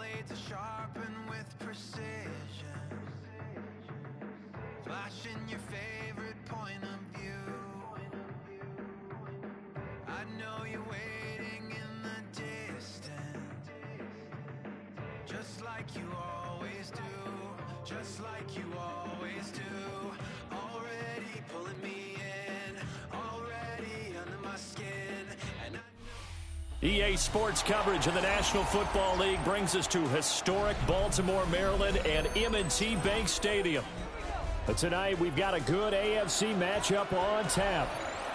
blades are sharpened with precision, flashing your favorite point of view. I know you're waiting in the distance, just like you always do, just like you always do. Already pulling me in, already under my skin, and EA Sports coverage of the National Football League brings us to historic Baltimore, Maryland, and M&T Bank Stadium. But tonight, we've got a good AFC matchup on tap,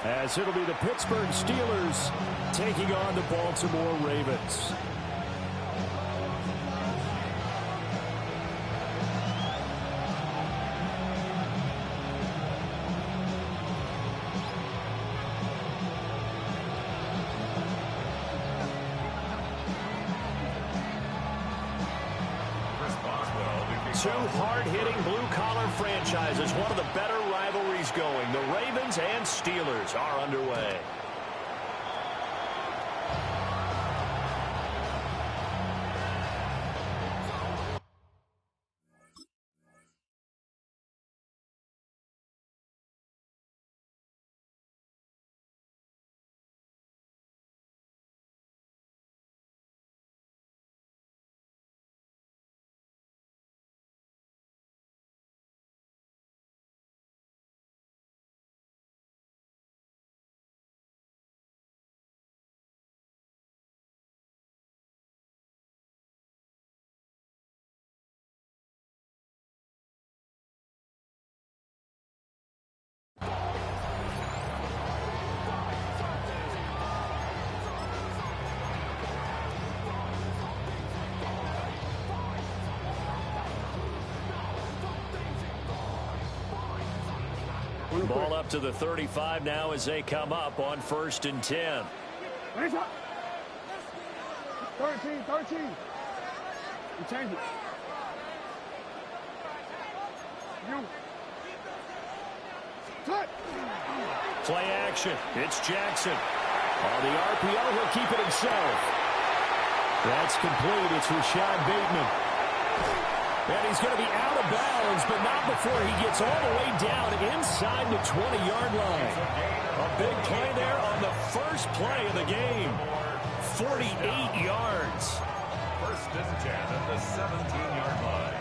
as it'll be the Pittsburgh Steelers taking on the Baltimore Ravens. Two hard-hitting blue-collar franchises, one of the better rivalries going. The Ravens and Steelers are underway. Ball up to the 35 now as they come up on 1st and 10. 13. You change it. You. Cut. Play action. It's Jackson. On the RPO, he'll keep it himself. That's complete. It's Rashad Bateman. And he's going to be out of bounds, but not before he gets all the way down inside the 20-yard line. A big play there on the first play of the game. 48 yards. First and 10 at the 17-yard line.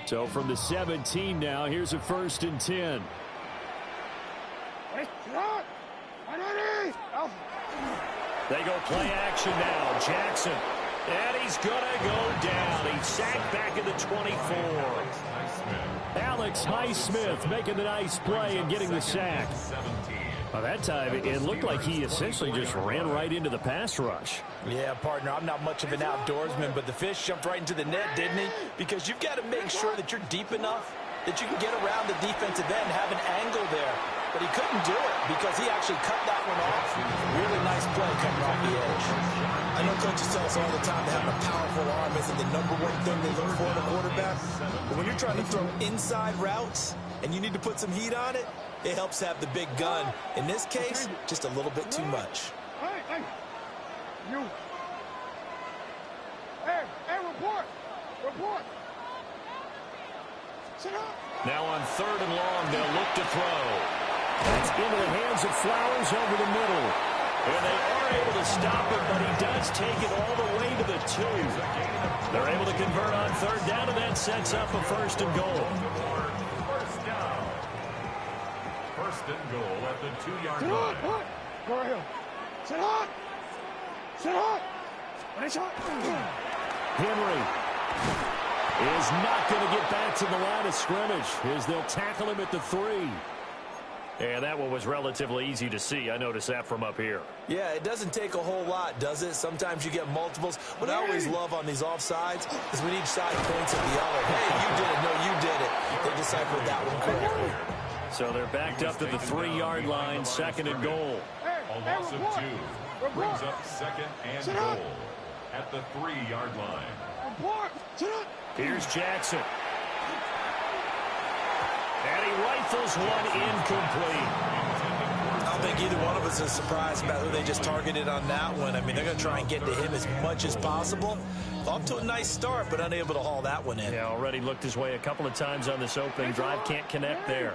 So from the 17 now, here's a 1st and 10. They go play action now. Jackson. And he's going to go down. He's sacked back at the 24. Alex Highsmith making the nice play and getting the sack. Well, that time, it looked like he essentially just ran right into the pass rush. Yeah, partner, I'm not much of an outdoorsman, but the fish jumped right into the net, didn't he? Because you've got to make sure that you're deep enough that you can get around the defensive end, have an angle there. But he couldn't do it because he actually cut that one off. Really nice play coming off the edge. I know coaches tell us all the time that having a powerful arm isn't the #1 thing they look for in a quarterback. But when you're trying to throw inside routes and you need to put some heat on it, it helps have the big gun. In this case, just a little bit too much. Hey, you. Hey, report. Report. Sit up. Now on 3rd and long, they'll look to throw. That's into the hands of Flowers over the middle. And they are able to stop him, but he does take it all the way to the 2. They're able to convert on 3rd down, and that sets up a 1st and goal. First down. 1st and goal at the 2-yard line. Go ahead. Sit hot. Sit hot. Henry is not going to get back to the line of scrimmage as they'll tackle him at the 3. And that one was relatively easy to see. I noticed that from up here. Yeah, it doesn't take a whole lot, does it? Sometimes you get multiples. What I always love on these offsides is when each side points at the other. Hey, you did it. No, you did it. They deciphered that one correctly. So they're backed up to the 3-yard line, 2nd and goal. A loss of 2 brings up 2nd and goal at the 3-yard line. Here's Jackson. And he rifles one incomplete. I don't think either one of us is surprised about who they just targeted on that one. I mean, they're going to try and get to him as much as possible. Off to a nice start, but unable to haul that one in. Yeah, already looked his way a couple of times on this opening drive. Can't connect there.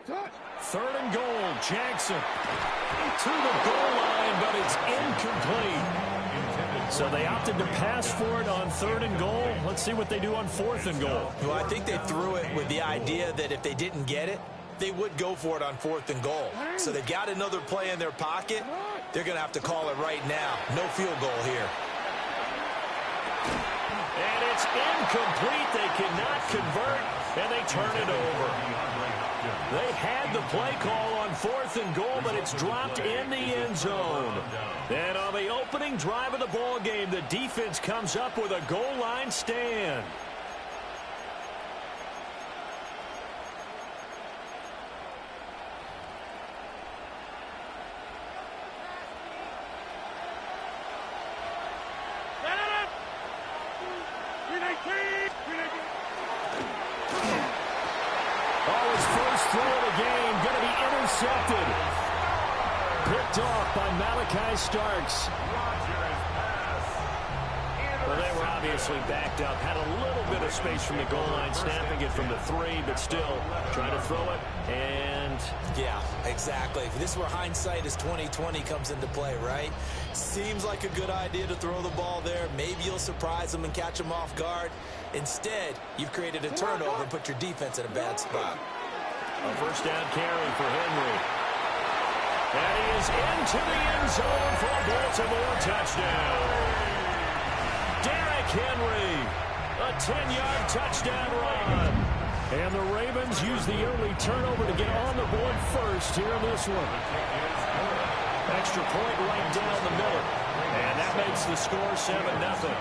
3rd and goal. Jackson to the goal line, but it's incomplete. So they opted to pass for it on 3rd and goal. Let's see what they do on 4th and goal. Well, I think they threw it with the idea that if they didn't get it, they would go for it on 4th and goal. So they've got another play in their pocket. They're going to have to call it right now. No field goal here. And it's incomplete. They cannot convert, and they turn it over. They had the play call on 4th and goal, but it's dropped in the end zone. And on the opening drive of the ball game, the defense comes up with a goal line stand. Oh, his first throw of the game going to be intercepted. Picked off by Malachi Starks. Well, they were obviously backed up. Had a little bit of space from the goal line, snapping it from the 3, but still trying to throw it. And yeah, exactly. This is where hindsight is 20/20 comes into play, right? Seems like a good idea to throw the ball there. Maybe you'll surprise them and catch them off guard. Instead, you've created a turnover and put your defense in a bad spot. A first down carry for Henry. And he is into the end zone for a Baltimore touchdown. Derrick Henry, a 10-yard touchdown run. And the Ravens use the early turnover to get on the board first here in this one. Extra point right down the middle. And that makes the score 7-0.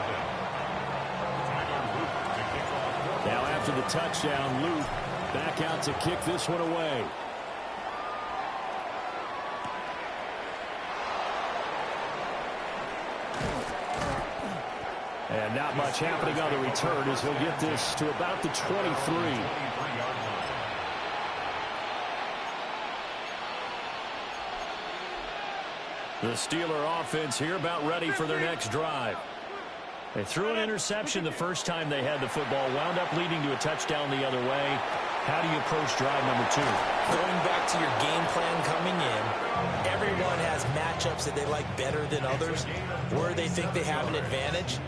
Now after the touchdown, Luke back out to kick this one away. And not much happening on the return as he'll get this to about the 23. The Steeler offense here about ready for their next drive. They threw an interception the first time they had the football, wound up leading to a touchdown the other way. How do you approach drive number 2? Going back to your game plan coming in, everyone has matchups that they like better than others, where they think they have an advantage.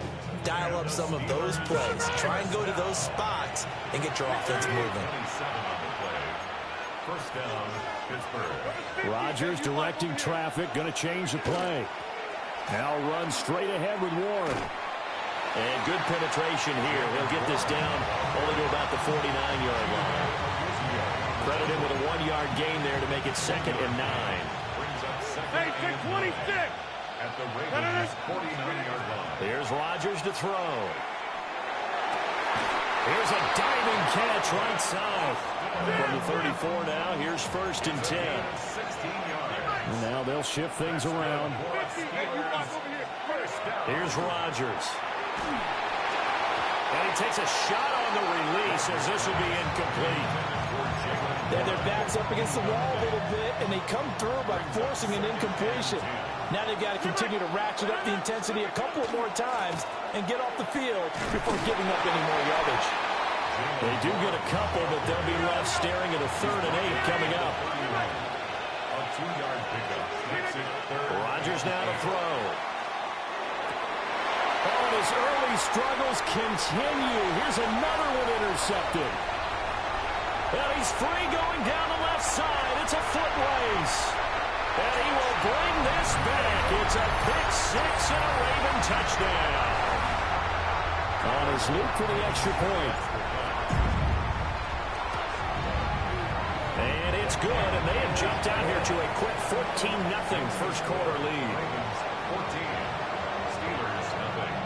Dial up some of those plays. Try and go to those spots and get your offense moving. First down, Pittsburgh. Rodgers directing traffic, going to change the play. Now run straight ahead with Warren. And good penetration here. He'll get this down only to about the 49-yard line. Credit him with a 1-yard gain there to make it 2nd and 9. Hey, 26! At the Ravens' 49-yard line. Here's Rodgers to throw. Here's a diving catch right side. From the 34 now, here's 1st and 10. 16 yards. And now they'll shift things around. Here's Rodgers. And he takes a shot on the release as this will be incomplete. They're their backs up against the wall a little bit, and they come through by forcing an incompletion. Now they've got to continue to ratchet up the intensity a couple more times and get off the field before giving up any more yardage. They do get a couple, but they'll be left staring at a 3rd and 8 coming up. A 2-yard pickup makes it 3rd. Rodgers now to throw. Oh, and his early struggles continue. Here's another one intercepted. And he's free going down the left side. It's a foot race. And he will bring this back. It's a pick 6 and a Raven touchdown. On his loop for the extra point. And it's good, and they have jumped out here to a quick 14-0 first quarter lead. Ravens 14. Steelers nothing.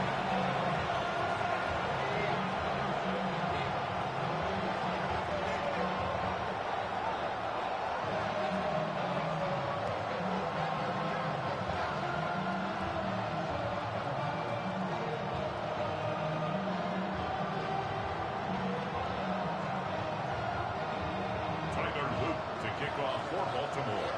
Baltimore.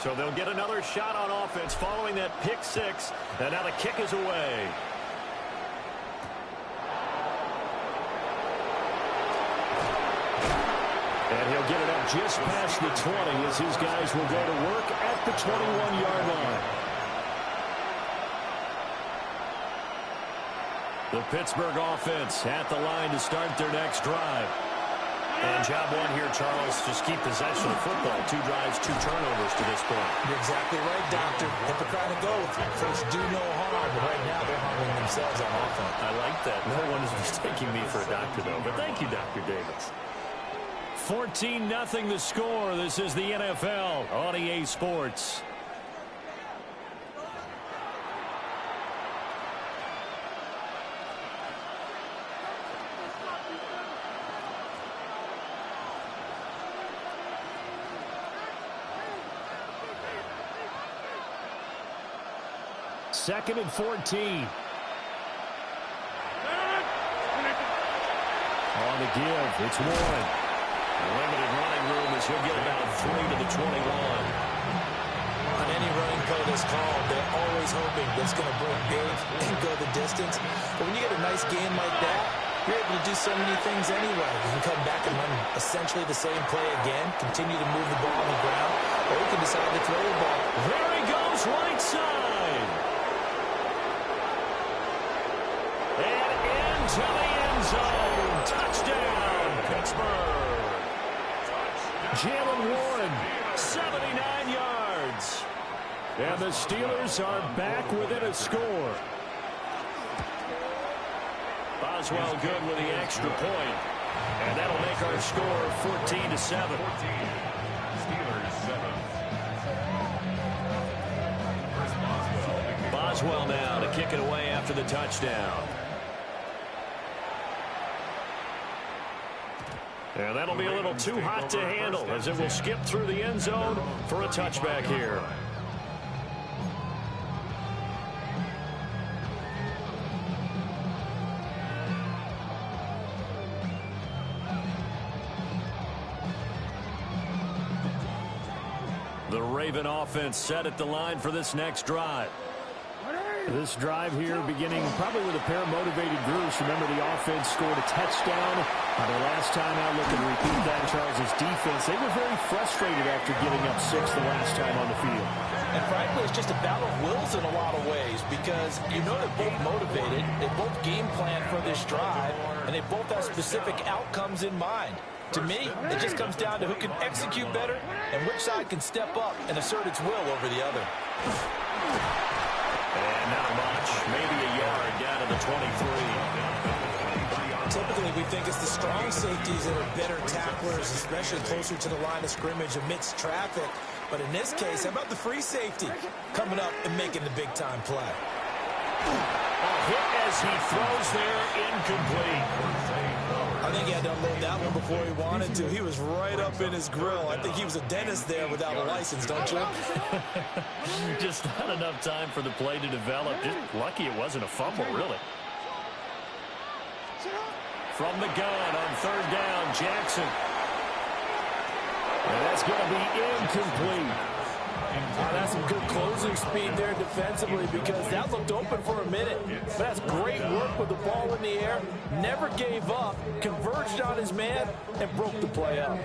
So they'll get another shot on offense following that pick six. And now the kick is away. And he'll get it up just past the 20 as his guys will go to work at the 21-yard line. The Pittsburgh offense at the line to start their next drive. And job one here, Charles, just keep possession of football. 2 drives, 2 turnovers to this point. You're exactly right, Doctor. Hippocratic oath. First, do no harm. But right now, they're harming themselves on offense. I like that. No one is mistaking me for a doctor, though. But thank you, Dr. Davis. 14-0 the score. This is the NFL on EA Sports. Second and 14. On the give, it's Warren. Limited running room as he'll get about 3 to the 21. On any running play that's called, they're always hoping that it's going to break big and go the distance. But when you get a nice game like that, you're able to do so many things anyway. You can come back and run essentially the same play again, continue to move the ball on the ground, or you can decide to throw the ball. There he goes, right side. And into the end zone. Touchdown, Pittsburgh. Jalen Warren, 79 yards. And the Steelers are back within a score. Boswell good with the extra point. And that'll make our score 14-7. Steelers 7. Boswell now to kick it away after the touchdown. And that'll be a little too hot to handle as it will skip through the end zone for a touchback here. The Raven offense set at the line for this next drive. This drive here beginning probably with a pair of motivated groups. Remember, the offense scored a touchdown. The last time out, looking to repeat that, Charles' defense, they were very frustrated after giving up 6 the last time on the field. And frankly, it's just a battle of wills in a lot of ways because you know they're both motivated, they both game plan for this drive, and they both have specific outcomes in mind. To me, it just comes down to who can execute better and which side can step up and assert its will over the other. And not much. Maybe a yard down to the 23. Typically, we think it's the strong safeties that are better tacklers, especially closer to the line of scrimmage amidst traffic. But in this case, how about the free safety coming up and making the big-time play? A hit as he throws there, incomplete. I think he had to unload that one before he wanted to. He was right up in his grill. I think he was a dentist there without a license, don't you? Just not enough time for the play to develop. Just lucky it wasn't a fumble, really. From the gun on third down, Jackson. And that's going to be incomplete. That's some good closing speed there defensively because that looked open for a minute. But that's great work with the ball in the air. Never gave up, converged on his man, and broke the play up.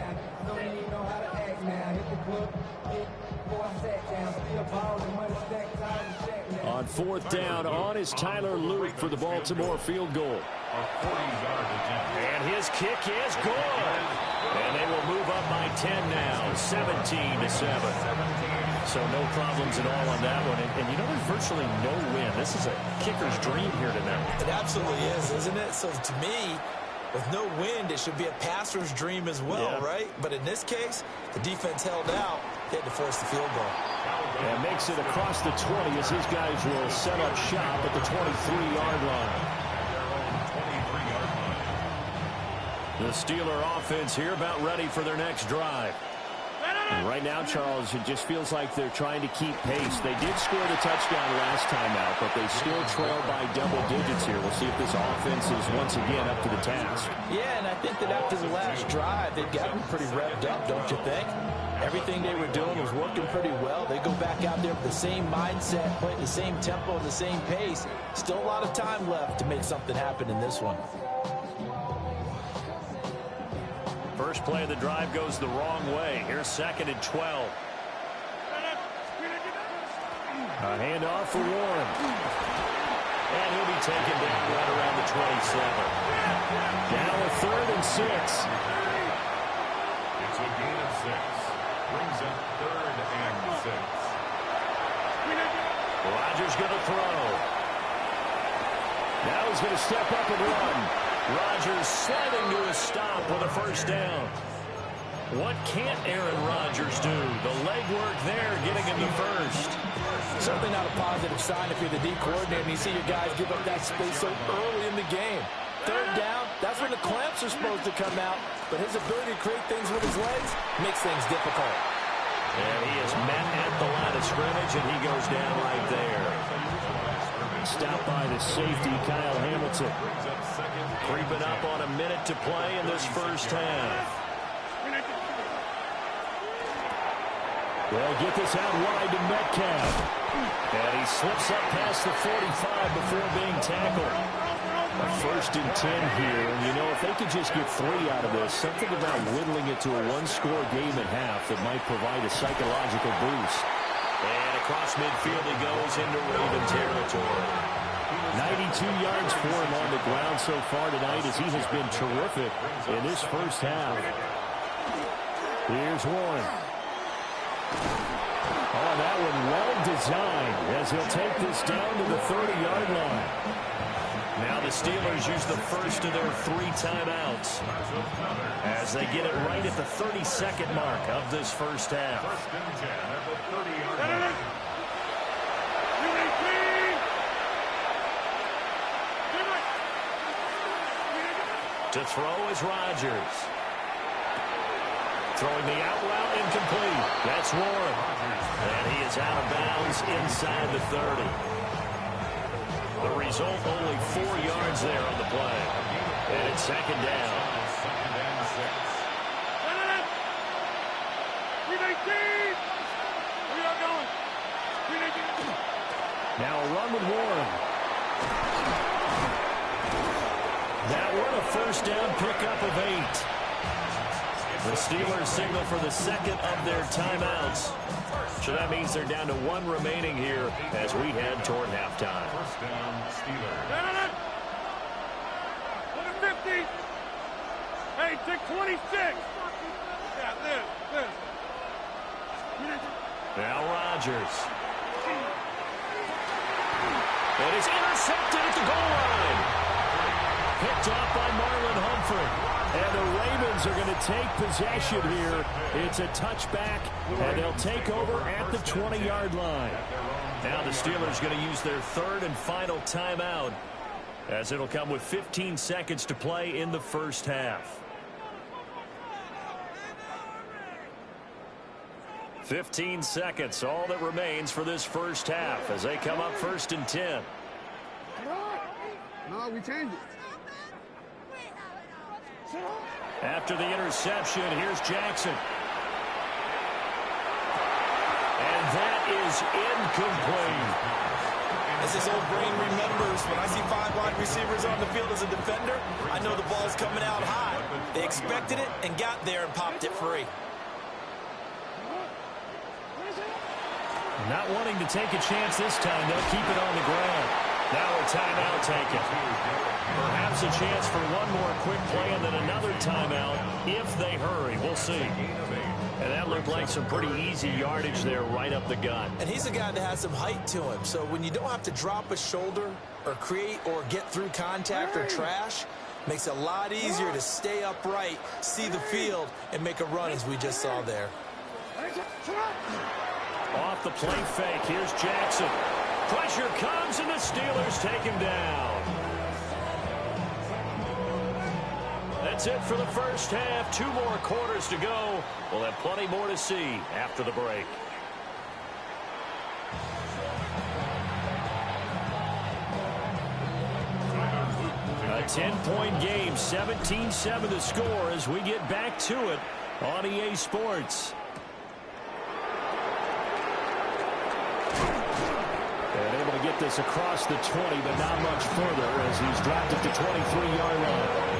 On fourth down, on is Tyler Luke for the Baltimore field goal. And his kick is good. And they will move up by 10 now, 17-7. So no problems at all on that one. And you know, there's virtually no win. This is a kicker's dream here tonight. It absolutely is, isn't it? So to me, with no wind, it should be a passer's dream as well, right? But in this case, the defense held out. They had to force the field goal. And makes it across the 20 as his guys will set up shop at the 23-yard line. The Steeler offense here about ready for their next drive. And right now, Charles, it just feels like they're trying to keep pace. They did score the touchdown last time out, but they still trail by double digits here. We'll see if this offense is once again up to the task. Yeah, and I think that after the last drive, they've gotten pretty revved up, don't you think? Everything they were doing was working pretty well. They go back out there with the same mindset, playing the same tempo and the same pace. Still a lot of time left to make something happen in this one. First play of the drive goes the wrong way. Here's 2nd and 12. A handoff for Warren. And he'll be taken down right around the 27. Now a 3rd and 6. It's a gain of 6. Brings up 3rd and 6. Rodgers going to throw. Now he's going to step up and run. Rodgers sliding to a stop with a first down. What can't Aaron Rodgers do? The legwork there getting him the first. Certainly not a positive sign if you're the D coordinator and you see your guys give up that space so early in the game. 3rd down, that's when the clamps are supposed to come out, but his ability to create things with his legs makes things difficult. And he is met at the line of scrimmage, and he goes down right there. Stopped by the safety, Kyle Hamilton. Creeping up on a minute to play in this first half. They'll get this out wide to Metcalf. And he slips up past the 45 before being tackled. A 1st and 10 here. And, you know, if they could just get 3 out of this, something about whittling it to a one-score game at half that might provide a psychological boost. And across midfield he goes into Raven territory. 92 yards for him on the ground so far tonight as he has been terrific in this first half. Here's Warren. Oh, that one well designed as he'll take this down to the 30-yard line. Now the Steelers use the first of their 3 timeouts as they get it right at the 32nd mark of this first half. 1st and 10 at the 30-yard line. To throw is Rodgers. Throwing the out route incomplete. That's Warren. And he is out of bounds inside the 30. The result, only 4 yards there on the play. And it's 2nd down. 2nd and 319! Now a run with Warren. That one a first down pickup of 8. The Steelers signal for the 2nd of their timeouts. So that means they're down to 1 remaining here as we head toward halftime. 1st down, Steelers. Look at 50. Hey, take 26. Yeah, this. Now Rodgers. It is intercepted at the goal line. Picked off by Marlon Humphrey. And the Ravens are going to take possession here. It's a touchback, and they'll take over at the 20-yard line. Now the Steelers going to use their 3rd and final timeout as it'll come with 15 seconds to play in the first half. 15 seconds, all that remains for this first half as they come up 1st and 10. No, we changed it. After the interception, here's Jackson. And that is incomplete. As this old brain remembers, when I see 5 wide receivers on the field as a defender, I know the ball's coming out high. They expected it and got there and popped it free. Not wanting to take a chance this time, they'll keep it on the ground. Now a timeout taken. Perhaps a chance for one more quick play and then another timeout if they hurry. We'll see. And that looked like some pretty easy yardage there right up the gut. And he's a guy that has some height to him. So when you don't have to drop a shoulder or create or get through contact or trash, makes it a lot easier to stay upright, see the field, and make a run as we just saw there. Off the play fake, here's Jackson. Pressure comes and the Steelers take him down. The That's it for the first half. 2 more quarters to go. We'll have plenty more to see after the break. A 10-point game, 17-7 the score as we get back to it on EA Sports. And able to get this across the 20, but not much further as he's dropped it to 23-yard line.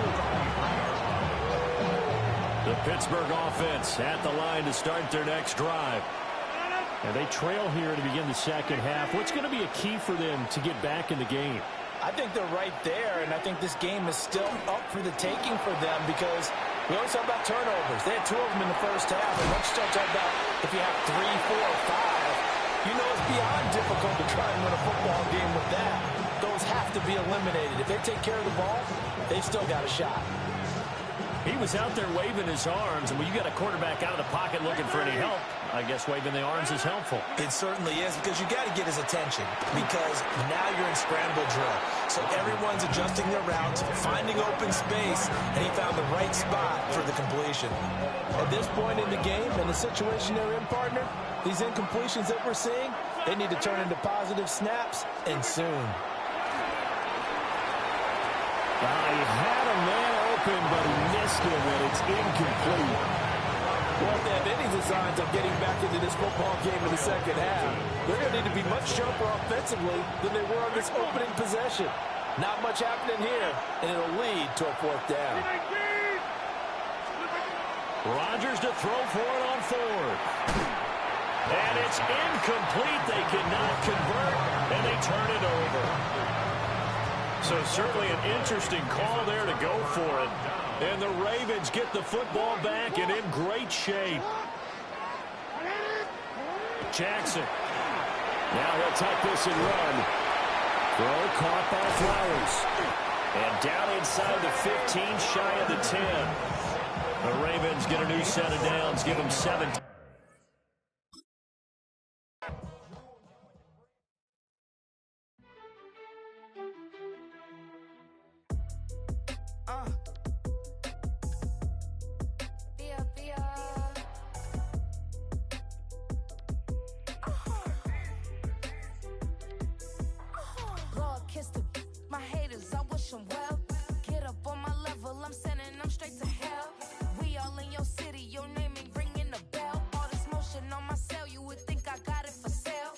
The Pittsburgh offense at the line to start their next drive. And they trail here to begin the second half. What's going to be a key for them to get back in the game? I think they're right there, and I think this game is still up for the taking for them because we always talk about turnovers. They had 2 of them in the first half, and once you start talking about if you have 3, 4, or 5, you know it's beyond difficult to try and win a football game with that. Those have to be eliminated. If they take care of the ball, they've still got a shot. He was out there waving his arms, and when you got a quarterback out of the pocket looking for any help, I guess waving the arms is helpful. It certainly is because you got to get his attention because now you're in scramble drill. So everyone's adjusting their routes, finding open space, and he found the right spot for the completion. At this point in the game and the situation they're in, partner, these incompletions that we're seeing, they need to turn into positive snaps, and soon. He had a man open, but he missed him, and it's incomplete. Well, if they have any designs of getting back into this football game in the second half, they're going to need to be much sharper offensively than they were on this opening possession. Not much happening here, and it'll lead to a 4th down. Rodgers to throw for it on 4th. And it's incomplete. They cannot convert, and they turn it over. So certainly an interesting call there to go for it. And the Ravens get the football back and in great shape. Jackson. Now he'll take this and run. Throw caught by Flowers. And down inside the 15, shy of the 10. The Ravens get a new set of downs, give them 7. My haters, I wish them well. Get up on my level, I'm sending them straight to hell. We all in your city, your name ain't ringing a bell. All this motion on my cell, you would think I got it for sale.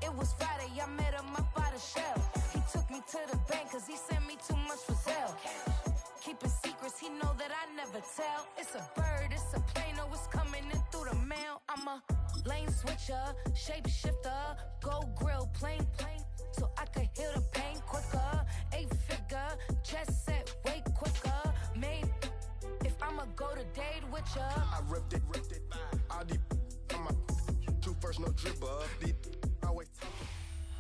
It was Friday, I met him up by the shell. He took me to the bank, cause he sent me too much for sale. Keeping secrets, he know that I never tell. It's a bird, it's a plane, oh, it's coming in through the mail. I'm a lane switcher, shapeshifter, go grill, plane, so I could heal the pain quicker. 8-figure, chest set way quicker. Made if I'ma go to date with ya. I ripped it. All deep on my 2 first, no dribble.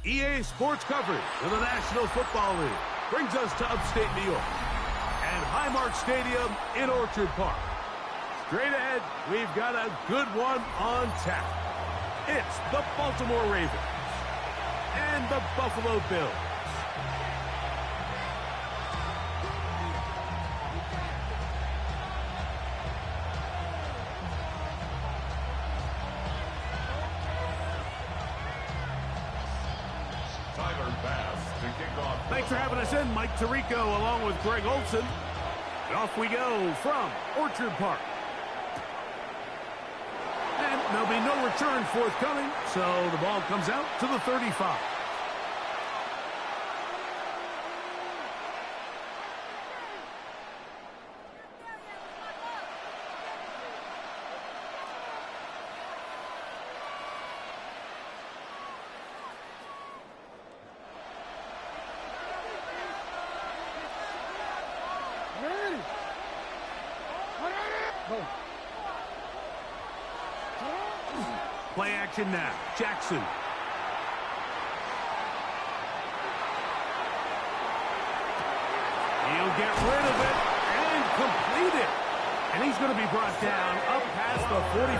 EA Sports coverage of the National Football League brings us to upstate New York and Highmark Stadium in Orchard Park. Straight ahead, we've got a good one on tap. It's the Baltimore Ravens and the Buffalo Bills. Thanks for having us in, Mike Tirico, along with Greg Olson. And off we go from Orchard Park. And there'll be no return forthcoming, so the ball comes out to the 35. Play action now. Jackson. He'll get rid of it and complete it. And he's going to be brought down up past the 45.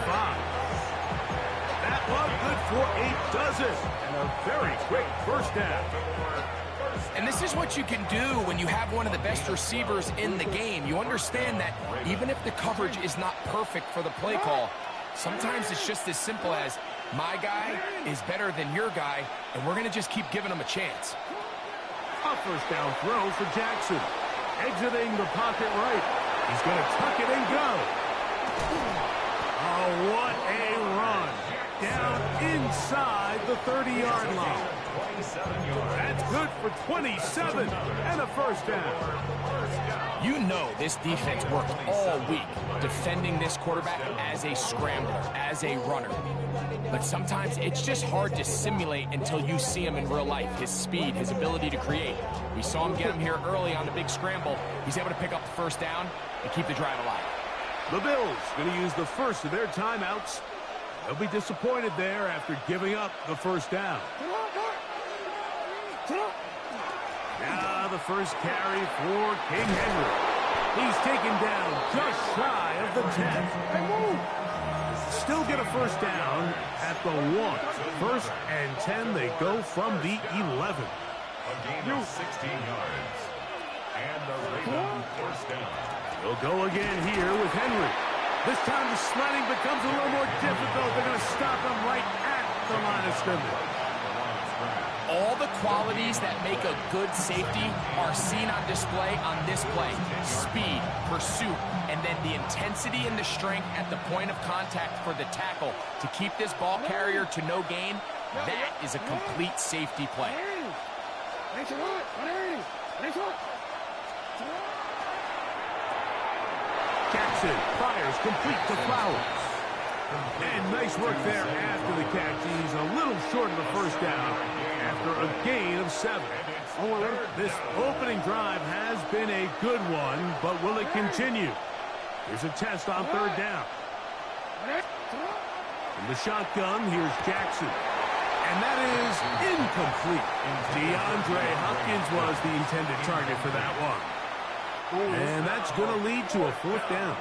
That one good for 8 dozen. And a very quick first down. And this is what you can do when you have one of the best receivers in the game. You understand that even if the coverage is not perfect for the play call, sometimes it's just as simple as my guy is better than your guy, and we're going to just keep giving him a chance. A first down throw for Jackson. Exiting the pocket right. He's going to tuck it and go. Oh, what a run. Down inside the 30-yard line. That's good for 27 and a first down. You know this defense worked all week defending this quarterback as a scrambler, as a runner. But sometimes it's just hard to simulate until you see him in real life. His speed, his ability to create. We saw him get him here early on the big scramble. He's able to pick up the first down and keep the drive alive. The Bills going to use the first of their timeouts. They'll be disappointed there after giving up the first down. Now the first carry for King Henry. He's taken down just shy of the 10. Still get a first down at the 1. First and 10, they go from the 11. A gain of 16 yards. And the Ravens first down. They'll go again here with Henry. This time the sledding becomes a little more difficult. They're going to stop him right at the line of scrimmage. All the qualities that make a good safety are seen on display on this play. Speed, pursuit, and then the intensity and the strength at the point of contact for the tackle to keep this ball carrier to no gain. That is a complete safety play. Jackson fires complete to Flowers. And nice work there after the catch. He's a little short of the first down after a gain of 7. This opening drive has been a good one, but will it continue? Here's a test on third down. From the shotgun, here's Jackson. And that is incomplete. DeAndre Hopkins was the intended target for that one. And that's going to lead to a fourth down.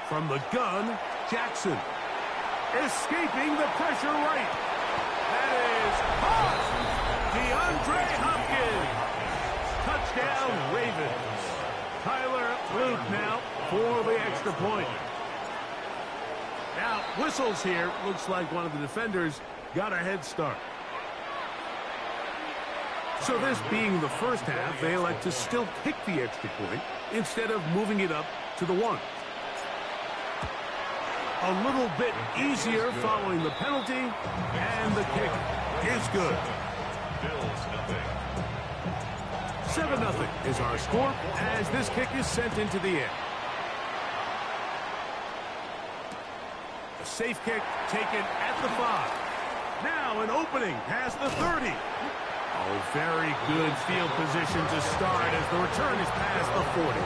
From the gun, Jackson. Escaping the pressure right. That is caught. DeAndre Hopkins. Touchdown, Ravens. Tyler Luke now for the extra point. Now, whistles here. Looks like one of the defenders got a head start. So this being the first half, they elect to still kick the extra point instead of moving it up to the 1. A little bit easier following the penalty, and the kick is good. 7-0 is our score as this kick is sent into the air. A safe kick taken at the 5. Now an opening past the 30. Oh, very good field position to start as the return is past the 40.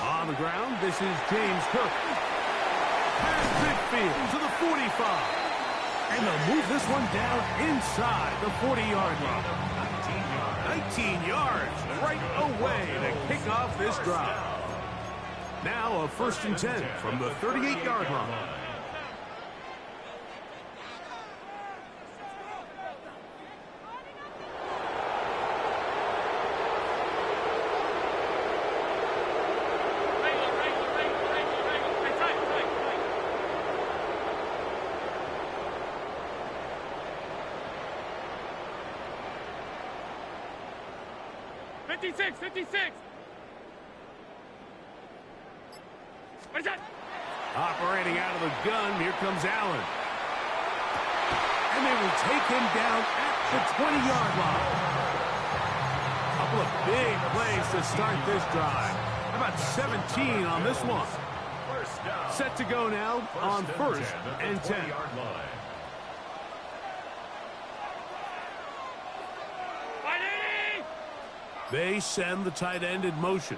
On the ground, this is James Cook. Past midfield to the 45. And they'll move this one down inside the 40-yard line. 19 yards right away to kick off this drive. Now a 1st and 10 from the 38-yard line. Operating out of the gun, here comes Allen. And And they will take him down at the 20-yard line. A couple of big plays to start this drive. How about 17 on this one? Set to go now on first and 10. They send the tight end in motion.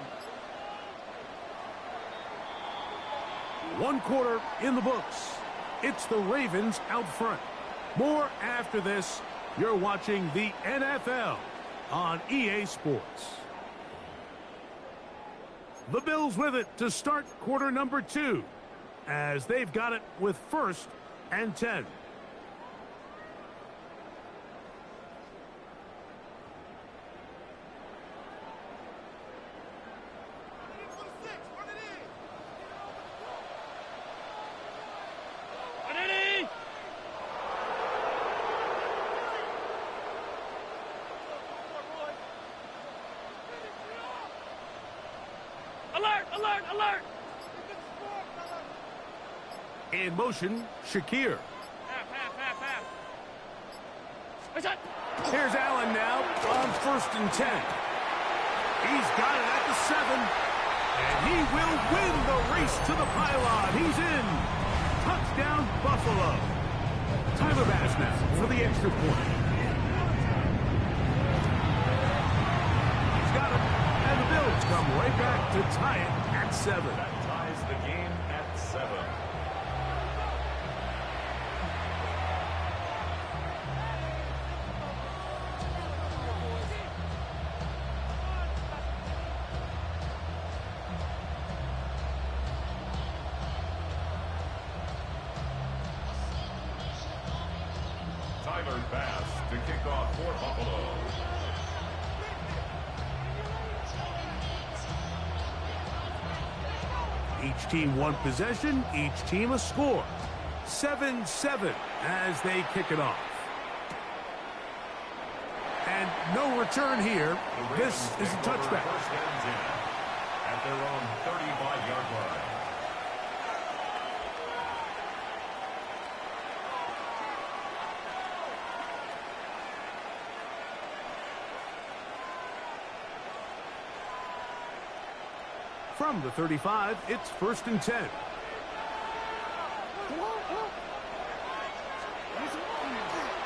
1 quarter in the books. It's the Ravens out front. More after this. You're watching the NFL on EA Sports. The Bills with it to start quarter number 2, as they've got it with first and 10. In motion, Shakir. Here's Allen now on first and 10. He's got it at the 7. And he will win the race to the pylon. He's in. Touchdown, Buffalo. Tyler Bass now for the extra point. He's got it. And the Bills come right back to tie it at 7. That ties the game at 7. Tyler Bass to kick off for Buffalo. Each team one possession, each team a score. 7-7 as they kick it off. And no return here. This is a touchback. First and 10 at their own 35-yard line. From the 35, it's first and 10.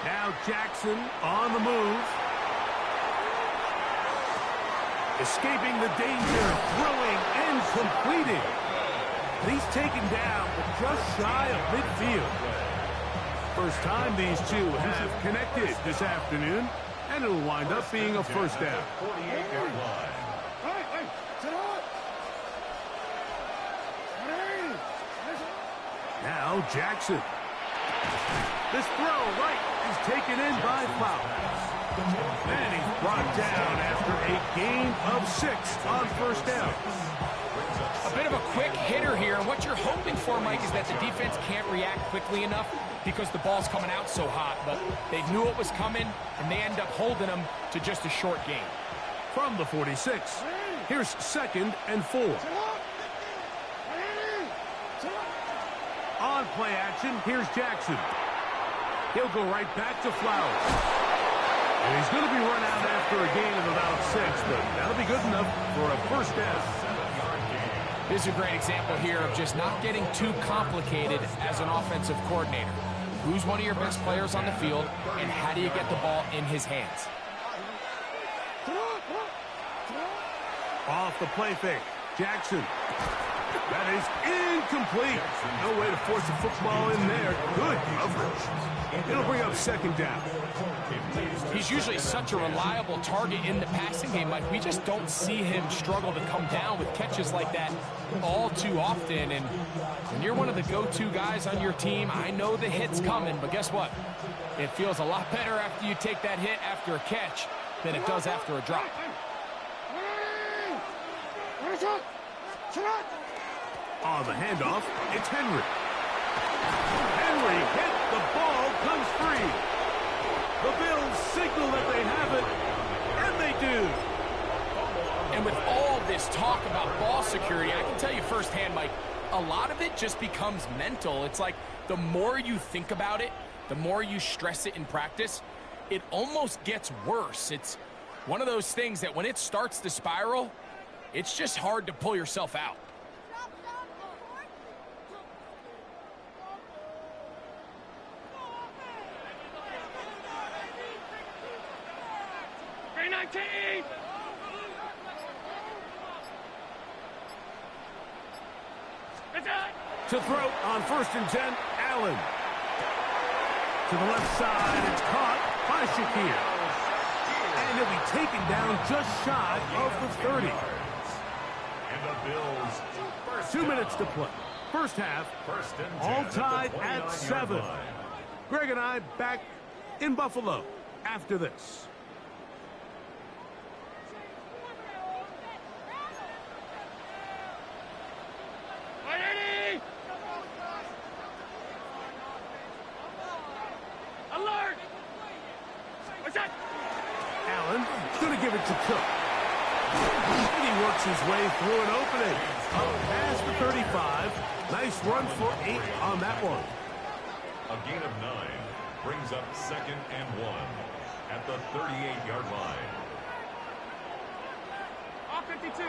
Now Jackson on the move. Escaping the danger, throwing and completing. He's taken down, but just shy of midfield. First time these two have connected this afternoon, and it'll wind up being a first down. 48-yard line. Now Jackson. This throw right is taken in by Flowers. And he's brought down after a gain of 6 on first down. A bit of a quick hitter here, and what you're hoping for, Mike, is that the defense can't react quickly enough because the ball's coming out so hot, but they knew it was coming, and they end up holding them to just a short gain. From the 46, here's second and 4. On play action, here's Jackson. He'll go right back to Flowers. And he's going to be run out after a gain of about 6, but that'll be good enough for a first down. This is a great example here of just not getting too complicated as an offensive coordinator. Who's one of your best players on the field, and how do you get the ball in his hands? Off the play fake, Jackson. That is incomplete. No way to force a football in there. Good coverage. It'll bring up second down. He's usually such a reliable target in the passing game, Mike. We just don't see him struggle to come down with catches like that all too often. And when you're one of the go-to guys on your team, I know the hit's coming, but guess what? It feels a lot better after you take that hit after a catch than it does after a drop. On the handoff, it's Henry. Henry hit, the ball comes free. The Bills signal that they have it, and they do. And with all this talk about ball security, I can tell you firsthand, Mike, a lot of it just becomes mental. It's like the more you think about it, The more you stress it in practice, it almost gets worse. It's one of those things that when it starts to spiral, it's just hard to pull yourself out. To throw on 1st and 10, Allen. To the left side, it's caught by Shakir. And he'll be taken down just shy of the 30. And the Bills, 2 minutes to play. First half, all tied at 7. Greg and I back in Buffalo after this. Allen going to give it to Cook. And he works his way through an opening. Past the 35. Nice run for 8 on that one. A gain of 9 brings up 2nd and 1 at the 38-yard line. All 52.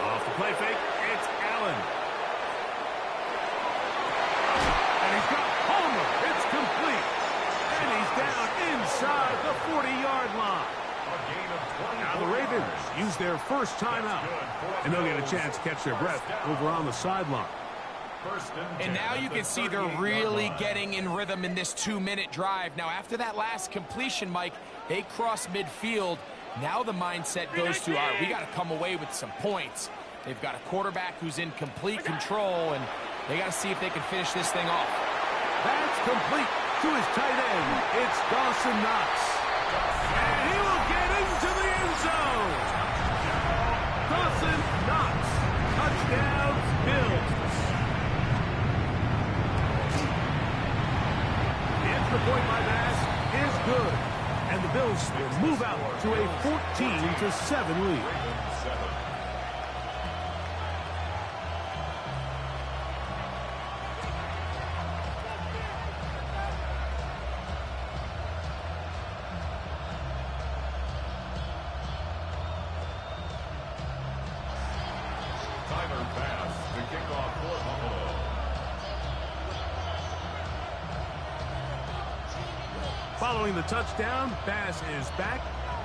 Off the play fake, it's Allen. And he's got Homer. It's complete. And he's down inside the 40-yard line. Now the Ravens use their first timeout. And they'll get a chance to catch their breath over on the sideline. And now you can see they're really getting in rhythm in this 2-minute drive. Now, after that last completion, Mike, they cross midfield. Now the mindset goes to, all right, we got to come away with some points. They've got a quarterback who's in complete control, and they got to see if they can finish this thing off. That's complete to his tight end. It's Dawson Knox. And he will get into the end zone. Dawson Knox. Touchdown, Bills. The extra point by Bass is good. And the Bills will move out to a 14-7 lead. Timer pass to kick off for Buffalo. Following the touchdown, Bass is back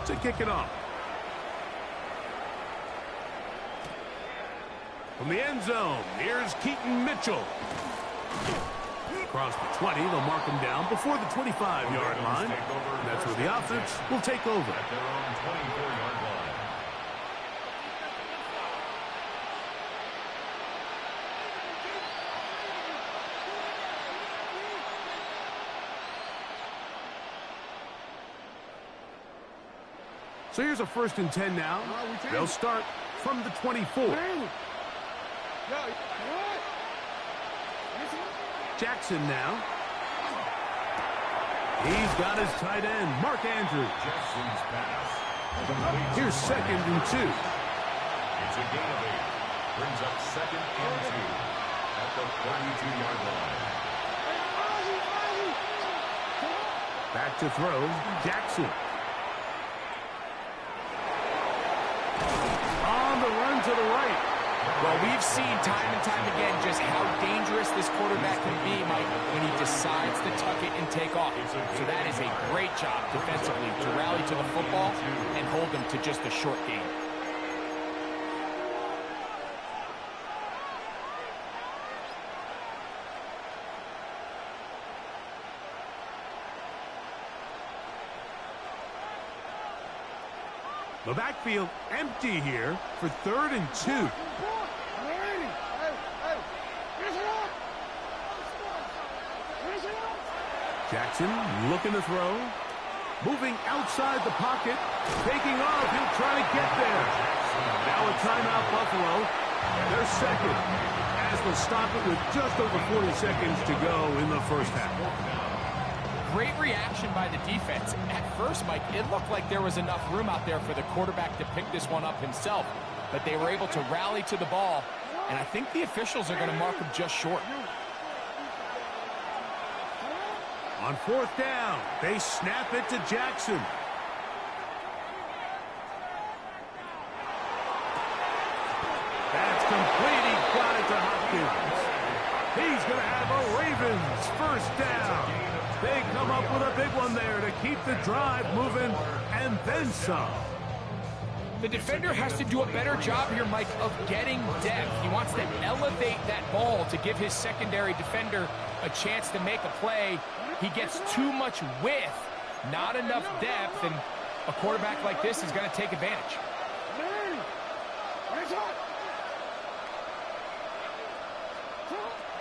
to kick it off. From the end zone, here's Keaton Mitchell. Across the 20, they'll mark him down before the 25-yard line. And that's where the offense will take over. At their own 24-yard line. So here's a 1st and 10 now. They'll start from the 24. Jackson now. He's got his tight end, Mark Andrews. Jackson's pass. Here's 2nd and 2. It's a gain of 8. Brings up 2nd and 2 at the 32-yard line. Back to throw, Jackson. On the run to the right. Well, we've seen time and time again just how dangerous this quarterback can be, Mike, when he decides to tuck it and take off. So that is a great job defensively to rally to the football and hold them to just a short game. The backfield empty here for 3rd and 2. Jackson looking to throw. Moving outside the pocket. Taking off. He'll try to get there. Now a timeout, Buffalo. They're second. As they'll stop it with just over 40 seconds to go in the first half. great reaction by the defense. At first, Mike, it looked like there was enough room out there for the quarterback to pick this one up himself, but they were able to rally to the ball, and I think the officials are going to mark him just short. On fourth down, they snap it to Jackson. That's complete. He got it to Hopkins. He's going to have a Ravens first down. They come up with a big one there to keep the drive moving, and then some. The defender has to do a better job here, Mike, of getting depth. He wants to elevate that ball to give his secondary defender a chance to make a play. He gets too much width, not enough depth, and a quarterback like this is going to take advantage.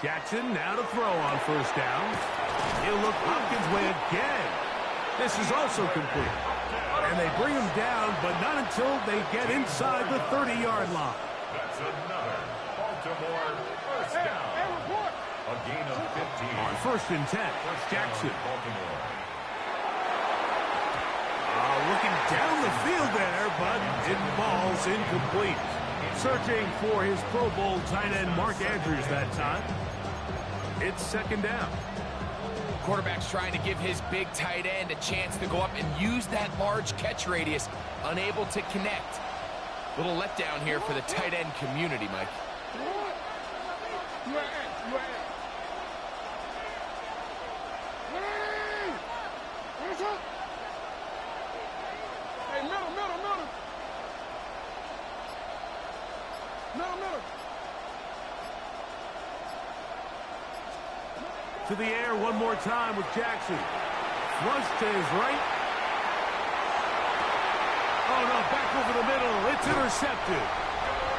Jackson now to throw on first down. He'll look Hopkins' way again. This is also complete. And they bring him down, but not until they get inside the 30-yard line. That's another Baltimore first down. A gain of 15. On first and 10, Jackson. Baltimore. Looking down the field there, but it falls incomplete. Searching for his Pro Bowl tight end Mark Andrews that time. It's second down. Quarterback's trying to give his big tight end a chance to go up and use that large catch radius, unable to connect. Little letdown here for the tight end community, Mike. To the air one more time with Jackson. Flush to his right. Oh, no, back over the middle. It's intercepted.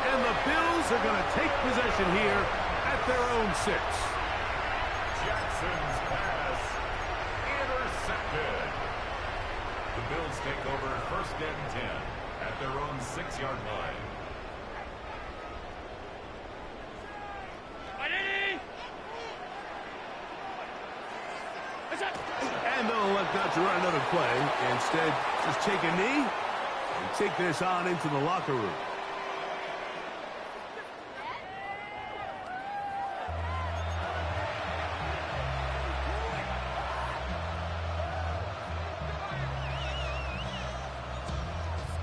And the Bills are going to take possession here at their own 6. Jackson's pass intercepted. The Bills take over first and 10 at their own 6-yard line. And they'll elect not to run another play. Instead, just take a knee and take this on into the locker room.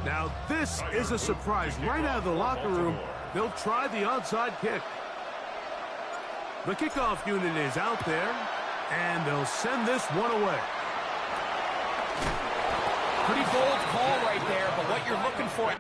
Now, this is a surprise. Right out of the locker room, they'll try the onside kick. The kickoff unit is out there, and they'll send this one away. Pretty bold call right there, but what you're looking for...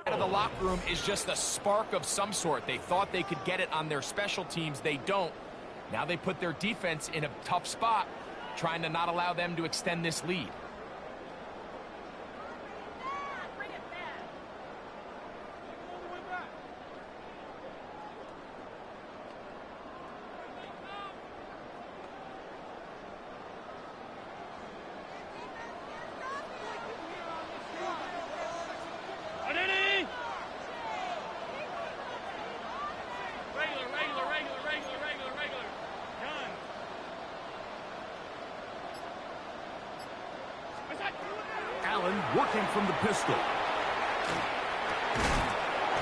out of the locker room is just a spark of some sort. They thought they could get it on their special teams. They don't. Now they put their defense in a tough spot, trying to not allow them to extend this lead. Allen working from the pistol.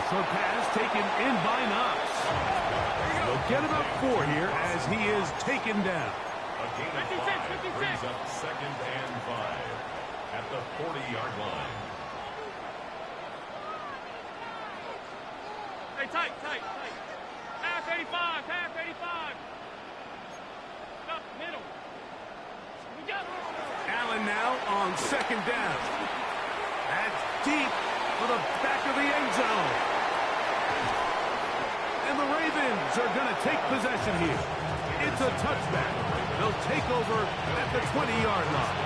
Short pass taken in by Knox. They'll get about 4 here as he is taken down. A gain of 5 brings up second and 5 at the 40-yard line. Hey, tight. Half 85. Up middle. We got it. Allen now on second down. That's deep for the back of the end zone. And the Ravens are going to take possession here. It's a touchback. They'll take over at the 20-yard line.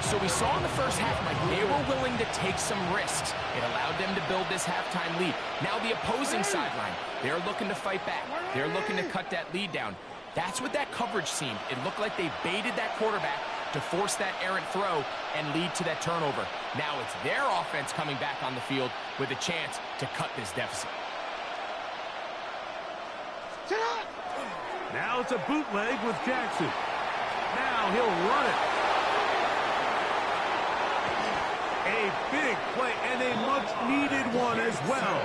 So we saw in the first half, Mike, they were willing to take some risks. It allowed them to build this halftime lead. Now the opposing sideline, they're looking to fight back. They're looking to cut that lead down. That's what that coverage seemed. It looked like they baited that quarterback to force that errant throw and lead to that turnover. Now it's their offense coming back on the field with a chance to cut this deficit. Now it's a bootleg with Jackson. Now he'll run it. A big play and a much-needed one as well.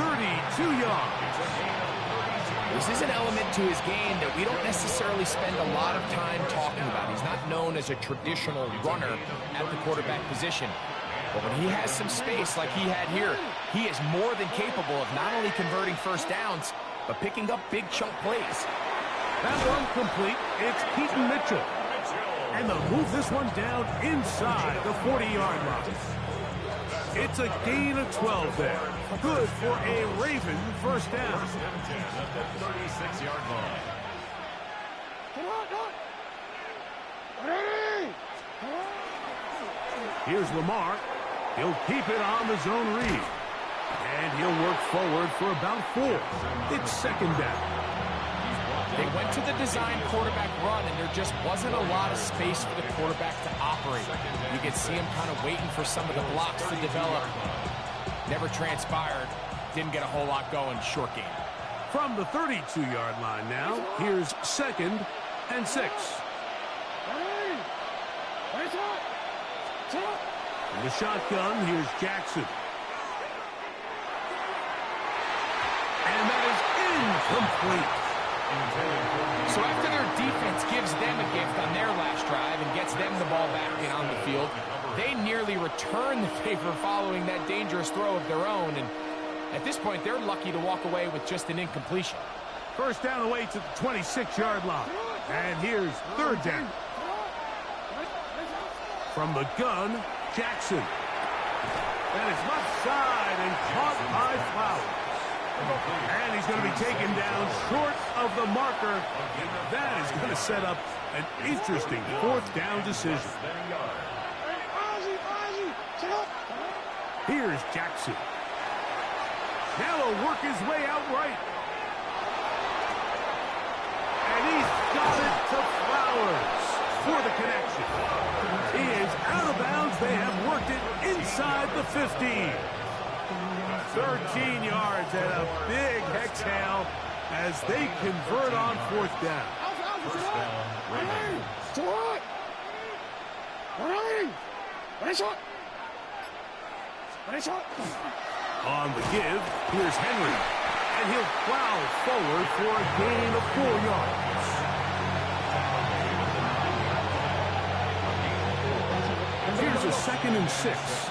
32 yards. This is an element to his game that we don't necessarily spend a lot of time talking about. He's not known as a traditional runner at the quarterback position. But when he has some space like he had here, he is more than capable of not only converting first downs, but picking up big chunk plays. That one complete. It's Keaton Mitchell. And they'll move this one down inside the 40-yard line. It's a gain of 12 there. Good for a Raven first down. 36-yard line. Here's Lamar. He'll keep it on the zone read. And he'll work forward for about 4. It's second down. They went to the design quarterback run, and there just wasn't a lot of space for the quarterback to operate. You could see him kind of waiting for some of the blocks to develop. Never transpired. Didn't get a whole lot going. Short game. From the 32-yard line now, here's 2nd and 6. In the shotgun, here's Jackson. And that is incomplete. So after their defense gives them a gift on their last drive and gets them the ball back and on the field, they nearly return the favor following that dangerous throw of their own. And at this point, they're lucky to walk away with just an incompletion. First down away to the 26-yard line. And here's 3rd down. From the gun, Jackson. That is left side and caught by Flowers. And he's going to be taken down short of the marker. That is going to set up an interesting 4th down decision. Here's Jackson. Now he'll work his way out right. And he's got it to Flowers for the connection. He is out of bounds. They have worked it inside the 15. 13 yards and a big exhale as they convert on 4th down. On the give, here's Henry. And he'll plow forward for a gain of 4 yards. Here's a 2nd and 6.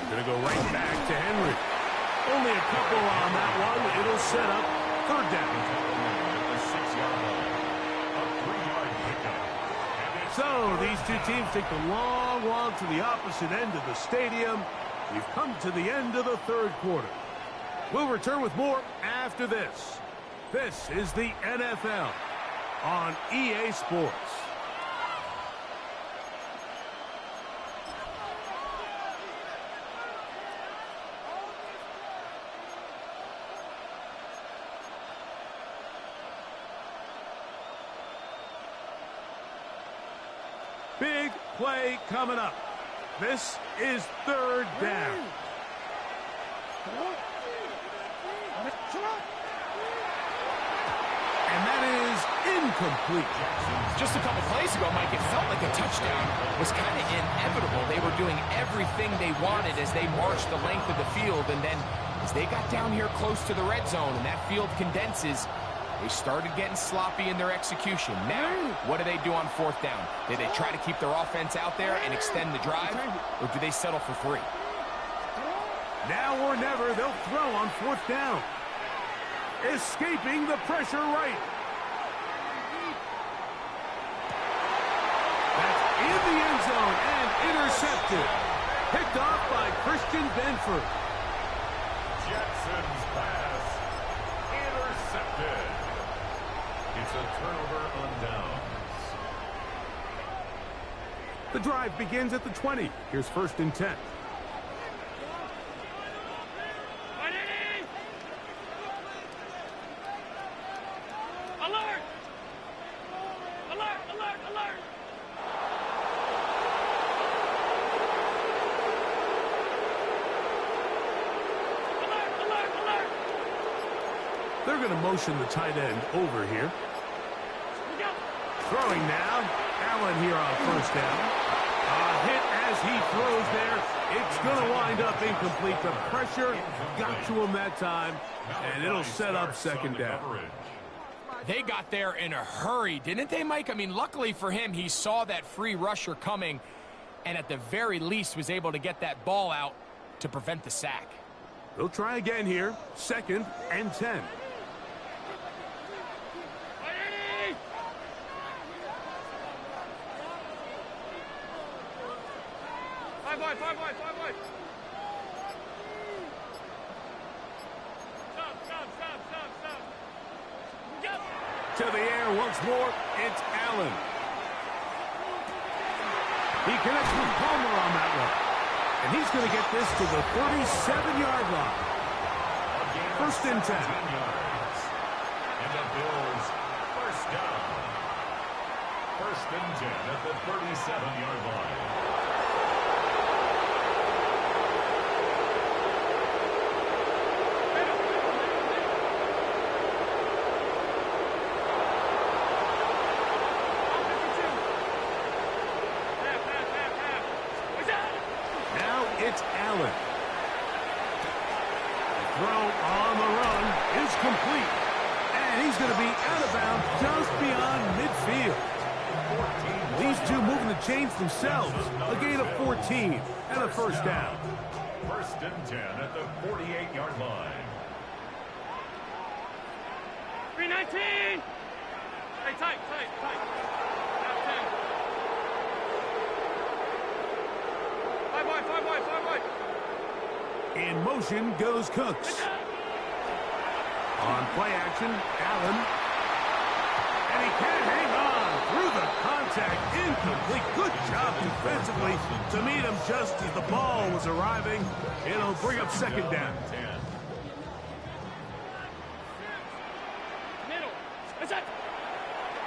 Going to go right back to Henry. Only a couple on that one. It'll set up 3rd down. So these two teams take the long walk to the opposite end of the stadium. We've come to the end of the 3rd quarter. We'll return with more after this. This is the NFL on EA Sports. Big play coming up. This is 3rd down. And that is incomplete. Just a couple plays ago, Mike, it felt like a touchdown was kind of inevitable. They were doing everything they wanted as they marched the length of the field. And then as they got down here close to the red zone and that field condenses, they started getting sloppy in their execution. Now, what do they do on 4th down? Do they try to keep their offense out there and extend the drive, or do they settle for 3? Now or never, they'll throw on 4th down. Escaping the pressure right. zone and intercepted. Picked off by Christian Benford. Jackson's pass intercepted. It's a turnover on downs. The drive begins at the 20. Here's 1st and 10. Alert! Alert! Alert! Alert! Alert! Alert! Alert! They're going to motion the tight end over here. Throwing now. Allen here on 1st down. A hit as he throws there. It's going to wind up incomplete. The pressure got to him that time, and it'll set up 2nd down. They got there in a hurry, didn't they, Mike? I mean, luckily for him, he saw that free rusher coming and at the very least was able to get that ball out to prevent the sack. They'll try again here. 2nd and 10. Five wide. Stop. Yep. To the air once more. It's Allen. He connects with Palmer on that one. And he's going to get this to the 37-yard line. 1st and 10. And the Bills, 1st down. 1st and 10 at the 37-yard line. It's Allen. The throw on the run is complete. And he's going to be out of bounds just beyond midfield. These two moving the chains themselves. A gain of 14 and a 1st down. 1st and 10 at the 48-yard line. 319. Hey, tight. Now 10. 5 wide. In motion goes Cooks. On play action, Allen. And he can't hang on through the contact. Incomplete. Good job defensively to meet him just as the ball was arriving. It'll bring up 2nd down. Middle. What's that?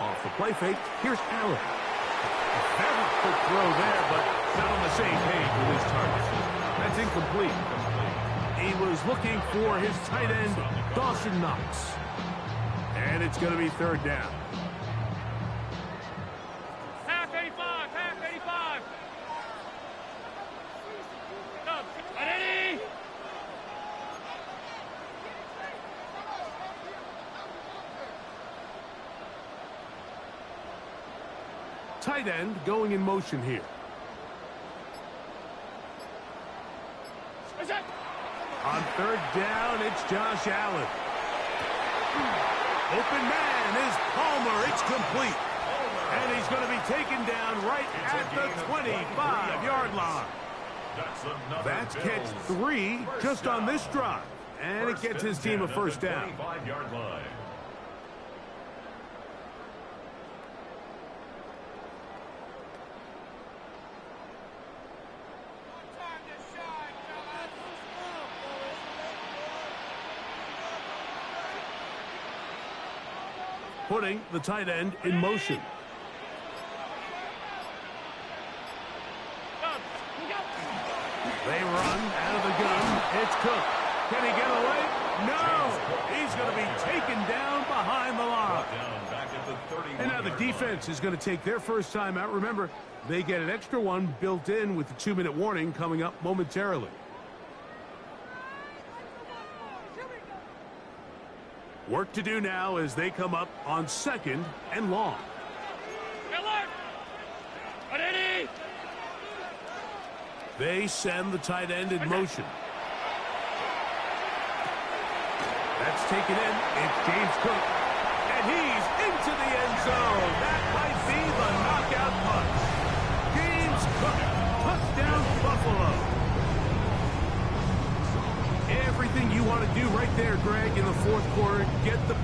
Off the play fake, here's Allen. A very quick throw there, but not on the same page with his target. That's incomplete. He was looking for his tight end, Dawson Knox. And it's going to be 3rd down. Half 85. Stop. Ready? Tight end going in motion here. What's that? On 3rd down, it's Josh Allen. Open man is Palmer. It's complete. And he's going to be taken down right at the 25-yard line. That's catch 3 just on this drive. And it gets his team a 1st down. 25-yard line. Putting the tight end in motion. They run out of the gun. It's Cook. Can he get away? No! He's going to be taken down behind the line. And now the defense is going to take their first time out. Remember, they get an extra one built in with the 2-minute warning coming up momentarily. Work to do now as they come up on 2nd and long. They send the tight end in motion. That's taken in. It's James Cook. And he's into the end zone. That might be the knockout punch. James Touchdown, Buffalo. Everything you want to do right there, Greg, in the fourth quarter. Get the ball.